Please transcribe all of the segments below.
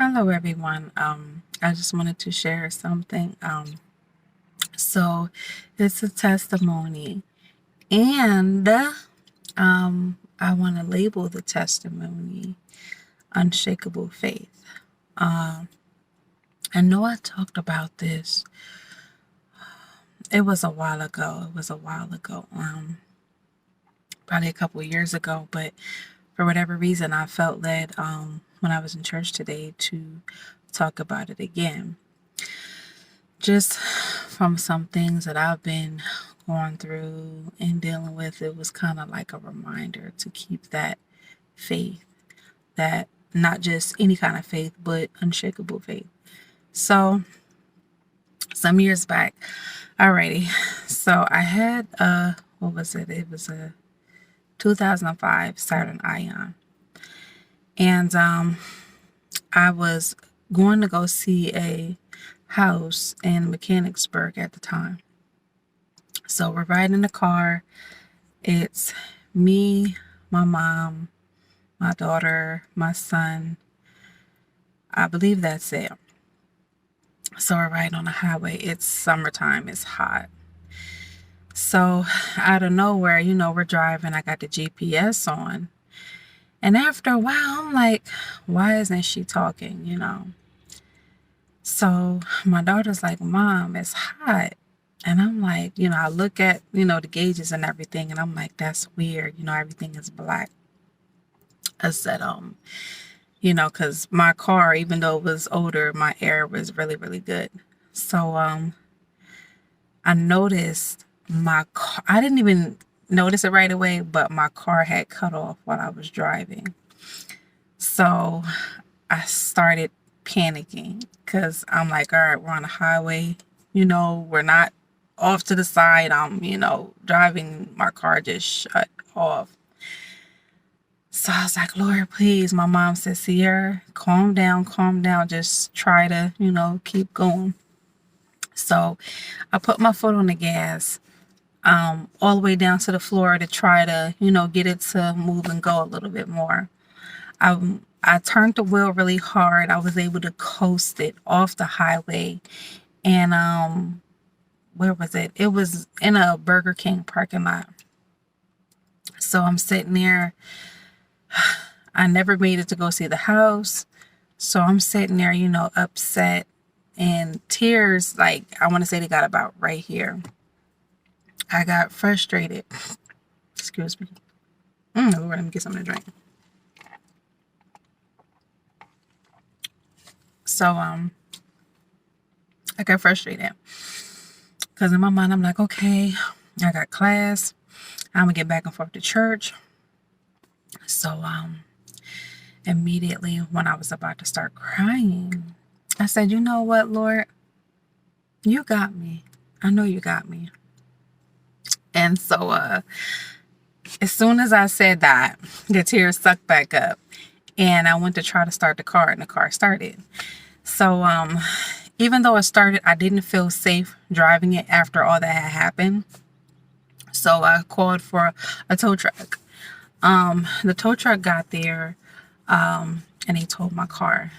Hello, everyone. I just wanted to share something. So it's a testimony, and I want to label the testimony unshakable faith. I know I talked about this. It was a while ago. Probably a couple of years ago, but for whatever reason, I felt led when I was in church today to talk about it again. Just from some things that I've been going through and dealing with, it was kind of like a reminder to keep that faith, that not just any kind of faith, but unshakable faith. So, some years back, alrighty, so I had what was it? It was a 2005 Saturn Ion, and I was going to go see a house in Mechanicsburg at the time. So we're riding in the car. It's me, my mom, my daughter, my son. I believe that's it. So we're riding on the highway. It's summertime. It's hot. So out of nowhere, we're driving. I got the GPS on. And after a while, I'm like, why isn't she talking? So my daughter's like, Mom, it's hot. And I'm like, I look at, the gauges and everything, and I'm like, that's weird. Everything is black. I said, because my car, even though it was older, my air was really, really good. So, I noticed my car, I didn't even notice it right away, but my car had cut off while I was driving. So I started panicking because I'm like, all right, we're on the highway. We're not off to the side. I'm, driving, my car just shut off. So I was like, Lord, please. My mom said, Sierra, calm down, just try to, keep going. So I put my foot on the gas, all the way down to the floor to try to, get it to move and go a little bit more. I turned the wheel really hard. I was able to coast it off the highway. And where was it? It was in a Burger King parking lot. So I'm sitting there. I never made it to go see the house. So I'm sitting there, upset, and tears, like, I want to say they got about right here. I got frustrated. Excuse me. Lord, let me get something to drink. So, I got frustrated because in my mind, I'm like, okay, I got class. I'm going to get back and forth to church. So, immediately when I was about to start crying, I said, you know what, Lord? You got me. I know you got me. And so, as soon as I said that, the tears sucked back up. And I went to try to start the car, and the car started. So, even though it started, I didn't feel safe driving it after all that had happened. So I called for a tow truck. The tow truck got there, and they towed my car.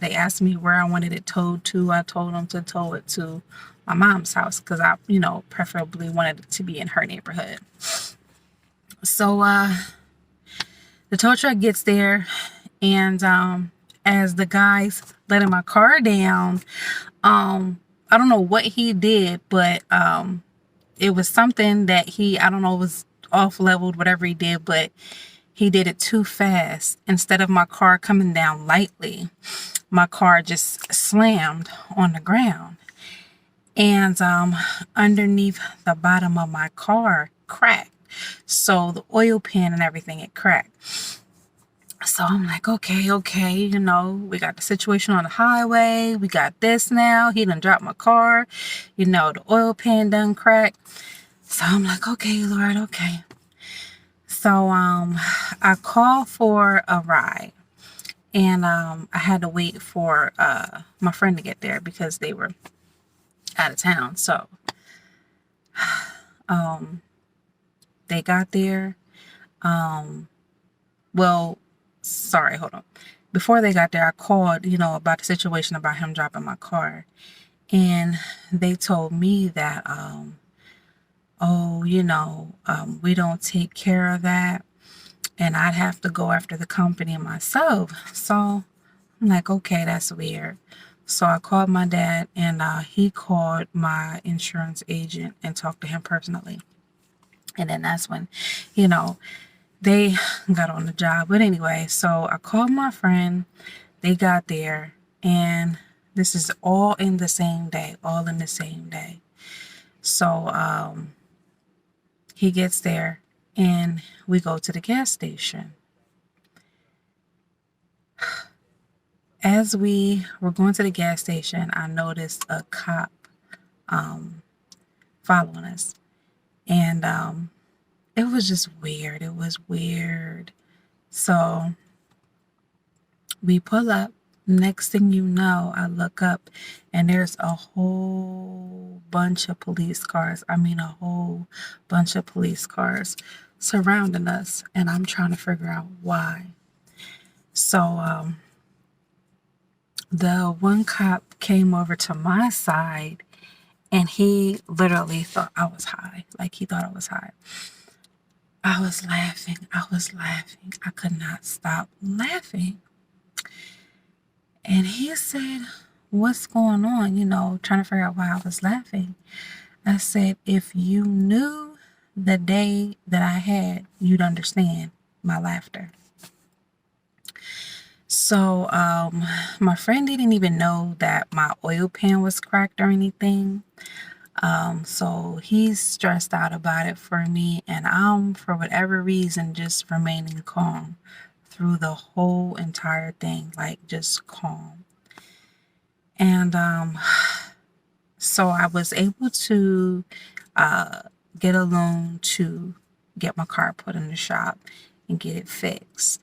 They asked me where I wanted it towed to. I told them to tow it to my mom's house because I, preferably wanted it to be in her neighborhood. So the tow truck gets there, and as the guy's letting my car down, I don't know what he did, but it was something that I don't know, was off leveled, whatever he did, but he did it too fast. Instead of my car coming down lightly, my car just slammed on the ground. And underneath the bottom of my car cracked. So the oil pan and everything, it cracked. So I'm like, okay, we got the situation on the highway. We got this now. He done dropped my car. The oil pan done cracked. So I'm like, okay, Lord, okay. So I called for a ride. And I had to wait for my friend to get there because they were out of town. So they got there. Well, sorry, hold on. before they got there, I called, about the situation about him dropping my car. And they told me that, oh, we don't take care of that. And I'd have to go after the company myself. So I'm like, okay, that's weird. So I called my dad, and he called my insurance agent and talked to him personally. And then that's when, you know, they got on the job. But anyway, so I called my friend. They got there, and this is all in the same day, all in the same day. So he gets there, and we go to the gas station. As we were going to the gas station, I noticed a cop following us. And it was just weird. It was weird. So we pull up. Next thing you know, I look up, and there's a whole bunch of police cars. I mean, a whole bunch of police cars surrounding us. And I'm trying to figure out why. So the one cop came over to my side, and he literally thought I was high. Like, he thought I was high. I was laughing. I was laughing. I could not stop laughing. And he said, what's going on? Trying to figure out why I was laughing. I said, if you knew the day that I had, you'd understand my laughter. So my friend didn't even know that my oil pan was cracked or anything. So he's stressed out about it for me, and I'm, for whatever reason, just remaining calm through the whole entire thing, like just calm. And so I was able to get a loan to get my car put in the shop and get it fixed.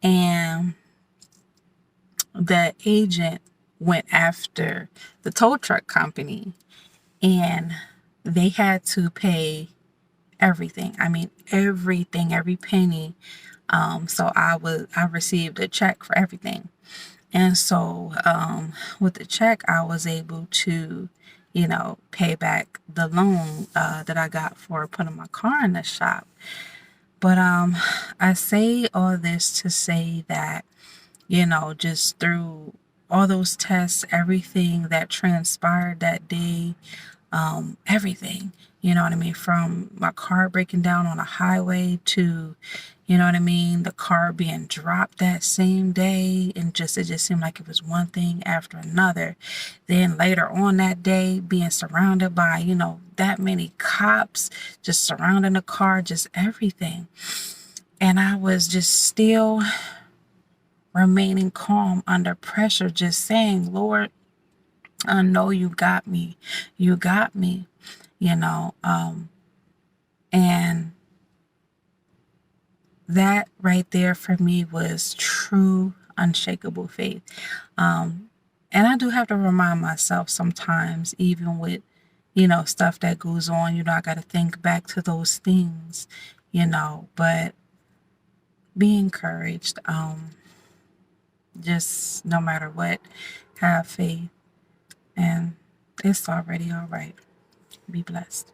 And the agent went after the tow truck company, and they had to pay everything. I mean, everything, every penny. So I received a check for everything. And so with the check, I was able to, pay back the loan that I got for putting my car in the shop. But I say all this to say that, just through all those tests, everything that transpired that day, everything, you know what I mean? From my car breaking down on a highway to, the car being dropped that same day, and it just seemed like it was one thing after another. Then later on that day, being surrounded by, that many cops just surrounding the car, just everything. And I was just still remaining calm under pressure, just saying, Lord, I know you got me. You got me, and that right there for me was true unshakable faith. And I do have to remind myself sometimes, even with, stuff that goes on, I got to think back to those things, but be encouraged. Just no matter what, have faith, and it's already all right. Be blessed.